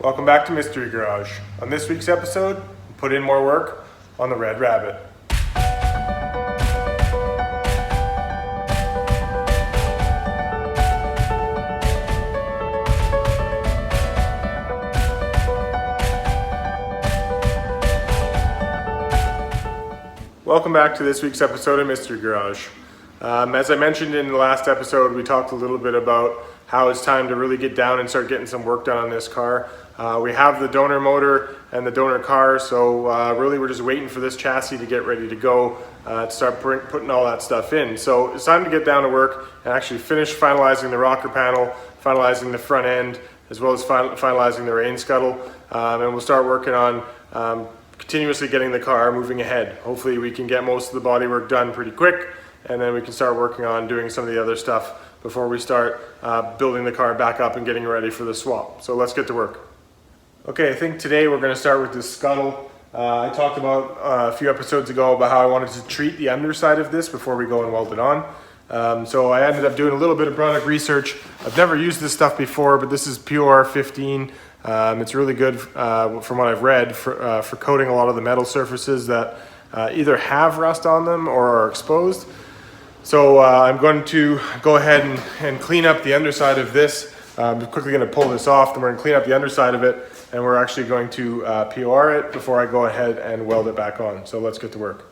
Welcome back to Mystery Garage. On this week's episode, we put in more work on the Red Rabbit. Welcome back to this week's episode of Mystery Garage. As I mentioned in the last episode, we talked a little bit about how it's time to really get down and start getting some work done on this car. We have the donor motor and the donor car, so really we're just waiting for this chassis to get ready to go to start putting all that stuff in. So it's time to get down to work and actually finish finalizing the rocker panel, finalizing the front end, as well as finalizing the rain scuttle, and we'll start working on continuously getting the car moving ahead. Hopefully we can get most of the body work done pretty quick, and then we can start working on doing some of the other stuff before we start building the car back up and getting ready for the swap. So let's get to work. Okay, I think today we're going to start with this scuttle. I talked about a few episodes ago about how I wanted to treat the underside of this before we go and weld it on. So I ended up doing a little bit of product research. I've never used this stuff before, but this is Ep.15. It's really good from what I've read for coating a lot of the metal surfaces that either have rust on them or are exposed. So I'm going to go ahead and clean up the underside of this. I'm quickly going to pull this off, then we're going to clean up the underside of it, and we're actually going to POR it before I go ahead and weld it back on. So let's get to work.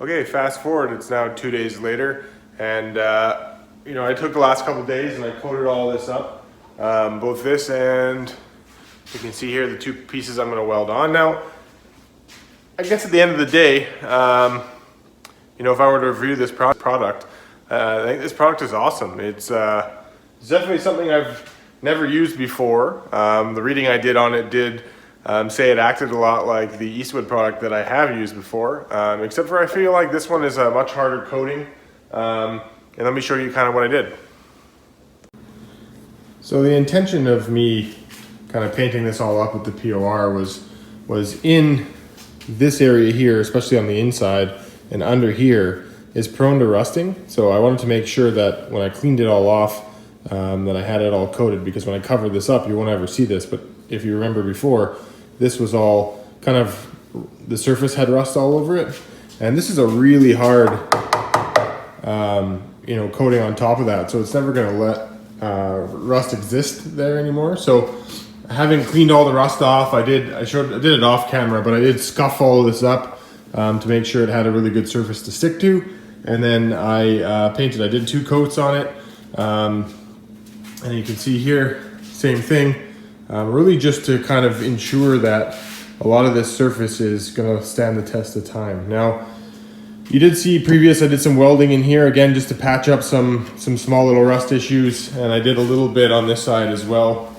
Okay, fast forward, it's now 2 days later, and I took the last couple of days and I coated all this up, both this and you can see here the two pieces I'm going to weld on. Now, I guess at the end of the day, if I were to review this product, I think this product is awesome. It's definitely something I've never used before. The reading I did on it did say it acted a lot like the Eastwood product that I have used before, except for I feel like this one is a much harder coating. And let me show you kind of what I did. So the intention of me kind of painting this all up with the POR was in this area here, especially on the inside and under here, is prone to rusting. So I wanted to make sure that when I cleaned it all off, that I had it all coated, because when I cover this up, you won't ever see this. But if you remember before, this was all kind of, the surface had rust all over it. And this is a really hard, coating on top of that. So it's never gonna let rust exist there anymore. So having cleaned all the rust off, I did it off camera, but I did scuff all of this up to make sure it had a really good surface to stick to. And then I painted, I did 2 coats on it. And you can see here, same thing. Really just to kind of ensure that a lot of this surface is gonna stand the test of time. Now, you did see previous, I did some welding in here, again, just to patch up some small little rust issues, and I did a little bit on this side as well.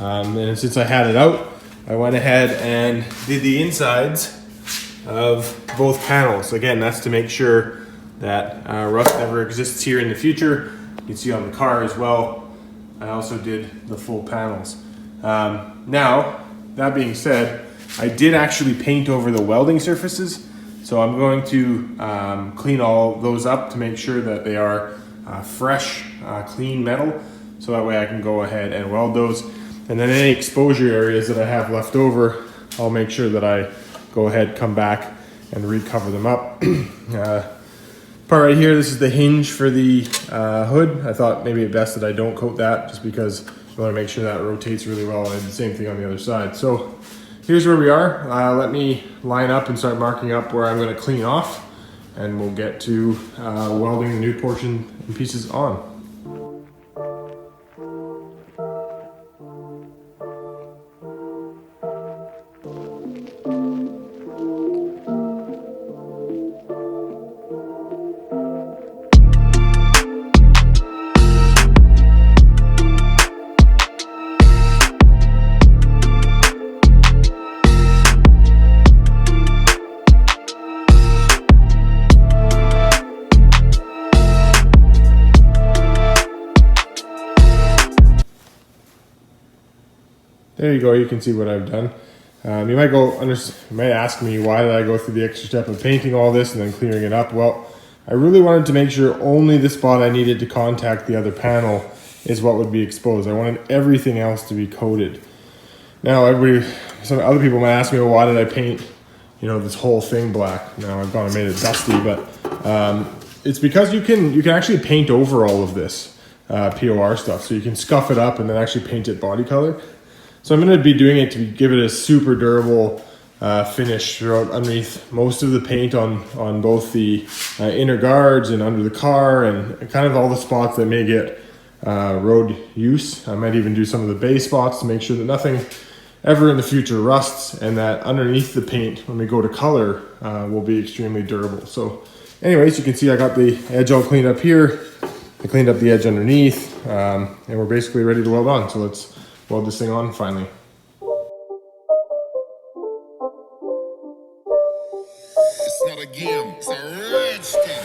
And since I had it out, I went ahead and did the insides of both panels. Again, that's to make sure that rust never exists here in the future. You can see on the car as well. I also did the full panels. Now, that being said, I did actually paint over the welding surfaces. So I'm going to clean all those up to make sure that they are fresh, clean metal. So that way I can go ahead and weld those. And then any exposure areas that I have left over, I'll make sure that I go ahead, come back and recover them up. Part right here, this is the hinge for the hood. I thought maybe it best that I don't coat that just because I want to make sure that rotates really well, and the same thing on the other side. So here's where we are. Let me line up and start marking up where I'm going to clean off, and we'll get to welding the new portion and pieces on. There you go, you can see what I've done. You might ask me, why did I go through the extra step of painting all this and then clearing it up? Well, I really wanted to make sure only the spot I needed to contact the other panel is what would be exposed. I wanted everything else to be coated. Now, some other people might ask me, well, why did I paint, this whole thing black? Now I've gone and made it dusty, but it's because you can actually paint over all of this POR stuff. So you can scuff it up and then actually paint it body color. So I'm going to be doing it to give it a super durable finish throughout underneath most of the paint on both the inner guards and under the car and kind of all the spots that may get road use. I might even do some of the base spots to make sure that nothing ever in the future rusts, and that underneath the paint when we go to color will be extremely durable. So anyways, you can see I got the edge all cleaned up here. I cleaned up the edge underneath, and we're basically ready to weld on. So let's weld this thing on finally. It's not a game, it's a rich thing.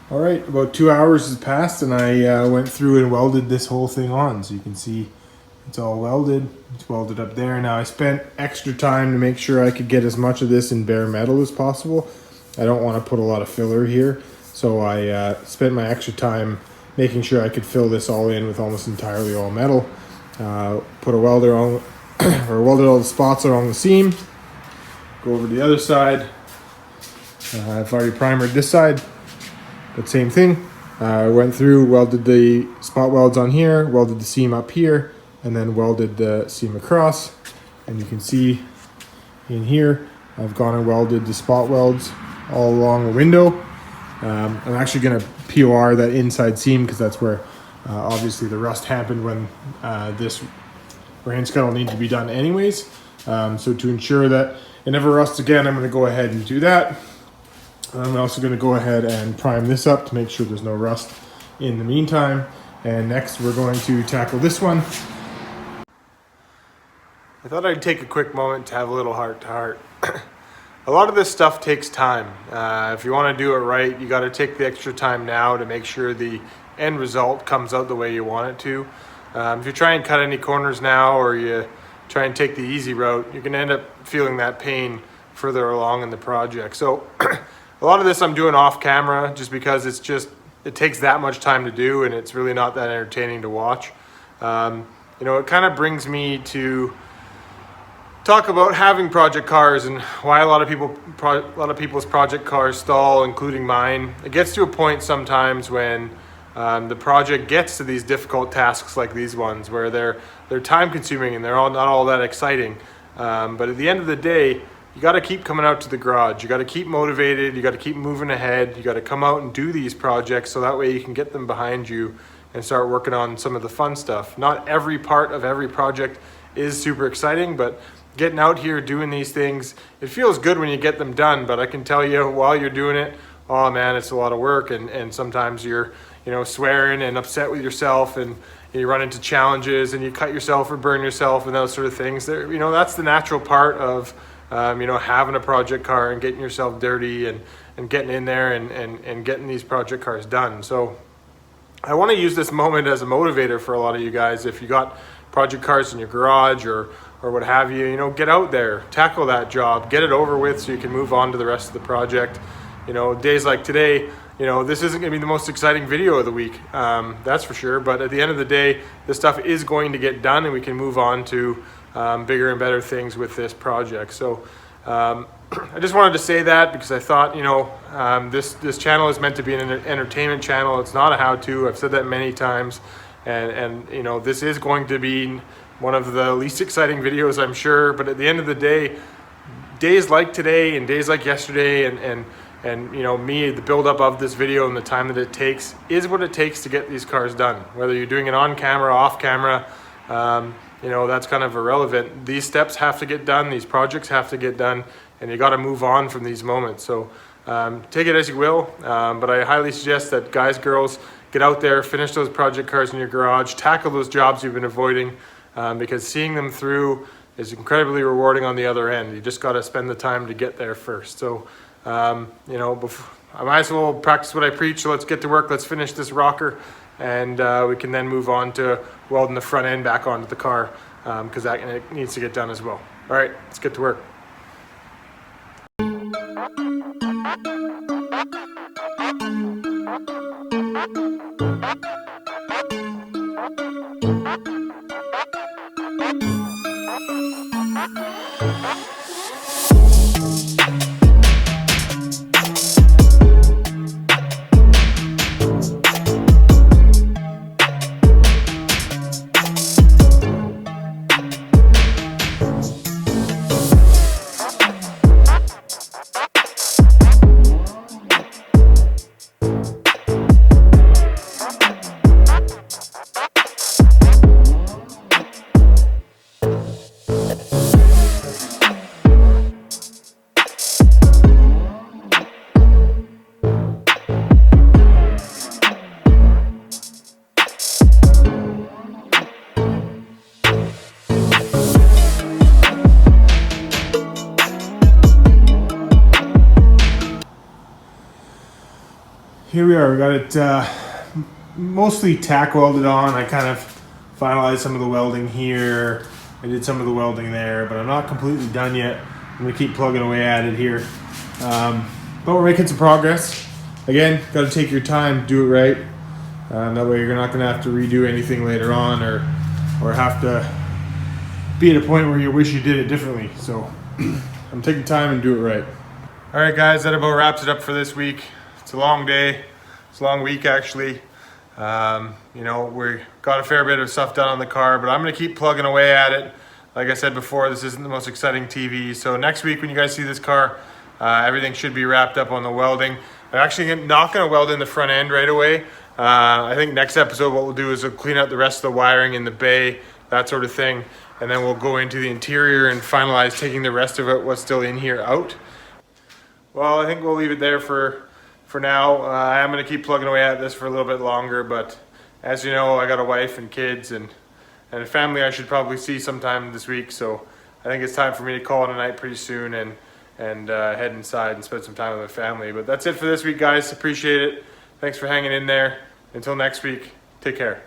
All right, about 2 hours has passed, and I went through and welded this whole thing on. So you can see it's all welded. It's welded up there. Now I spent extra time to make sure I could get as much of this in bare metal as possible. I don't want to put a lot of filler here. So I spent my extra time making sure I could fill this all in with almost entirely all metal. Put a welder on, or welded all the spots along the seam. Go over to the other side. I've already primered this side. But same thing, went through, welded the spot welds on here, welded the seam up here, and then welded the seam across. And you can see in here, I've gone and welded the spot welds all along the window. I'm actually gonna POR that inside seam because that's where obviously the rust happened when this rain scuttle needed to be done anyways. So to ensure that it never rusts again, I'm gonna go ahead and do that. I'm also going to go ahead and prime this up to make sure there's no rust in the meantime. And next we're going to tackle this one. I thought I'd take a quick moment to have a little heart-to-heart. A lot of this stuff takes time. If you want to do it right, you got to take the extra time now to make sure the end result comes out the way you want it to. If you try and cut any corners now, or you try and take the easy route, you're going to end up feeling that pain further along in the project. So a lot of this I'm doing off camera just because it takes that much time to do, and it's really not that entertaining to watch. It kind of brings me to talk about having project cars and why a lot of people's project cars stall, including mine. It gets to a point sometimes when the project gets to these difficult tasks like these ones, where they're time consuming and they're not all that exciting. But at the end of the day, you got to keep coming out to the garage. You got to keep motivated. You got to keep moving ahead. You got to come out and do these projects so that way you can get them behind you and start working on some of the fun stuff. Not every part of every project is super exciting, but getting out here doing these things, it feels good when you get them done, but I can tell you while you're doing it, oh man, it's a lot of work, and sometimes you're, you know, swearing and upset with yourself, and you run into challenges and you cut yourself or burn yourself and those sort of things. There, you know, that's the natural part of you know, having a project car and getting yourself dirty and getting in there and getting these project cars done. So I want to use this moment as a motivator for a lot of you guys. If you got project cars in your garage or what have you, you know, get out there, tackle that job, get it over with so you can move on to the rest of the project. You know, days like today, you know, this isn't going to be the most exciting video of the week, that's for sure. But at the end of the day, this stuff is going to get done and we can move on to bigger and better things with this project. So I just wanted to say that because I thought, you know, this channel is meant to be an entertainment channel. It's not a how-to. I've said that many times. And you know, this is going to be one of the least exciting videos, I'm sure. But at the end of the day, days like today and days like yesterday and you know, me, the buildup of this video and the time that it takes is what it takes to get these cars done. Whether you're doing it on camera, off camera, you know, that's kind of irrelevant. These steps have to get done. These projects have to get done, and you got to move on from these moments. So take it as you will, but I highly suggest that guys, girls, get out there, finish those project cars in your garage, tackle those jobs you've been avoiding, because seeing them through is incredibly rewarding on the other end. You just got to spend the time to get there first. So, you know, I might as well practice what I preach. So let's get to work. Let's finish this rocker, and we can then move on to welding the front end back onto the car, because that needs to get done as well. All right, let's get to work. Here we are, we got it mostly tack welded on. I kind of finalized some of the welding here. I did some of the welding there, but I'm not completely done yet. I'm gonna keep plugging away at it here. But we're making some progress. Again, gotta take your time, do it right. That way you're not gonna have to redo anything later on or have to be at a point where you wish you did it differently. So I'm taking time and do it right. All right guys, that about wraps it up for this week. It's a long day. It's a long week actually. You know, we got a fair bit of stuff done on the car, but I'm gonna keep plugging away at it. Like I said before, this isn't the most exciting TV. So next week when you guys see this car, everything should be wrapped up on the welding. I'm actually not gonna weld in the front end right away. I think next episode what we'll do is we'll clean out the rest of the wiring in the bay, that sort of thing. And then we'll go into the interior and finalize taking the rest of it, what's still in here, out. Well, I think we'll leave it there for now. I am going to keep plugging away at this for a little bit longer, but as you know, I got a wife and kids and a family I should probably see sometime this week, so I think it's time for me to call it a night pretty soon and head inside and spend some time with my family. But that's it for this week, guys. Appreciate it. Thanks for hanging in there. Until next week, take care.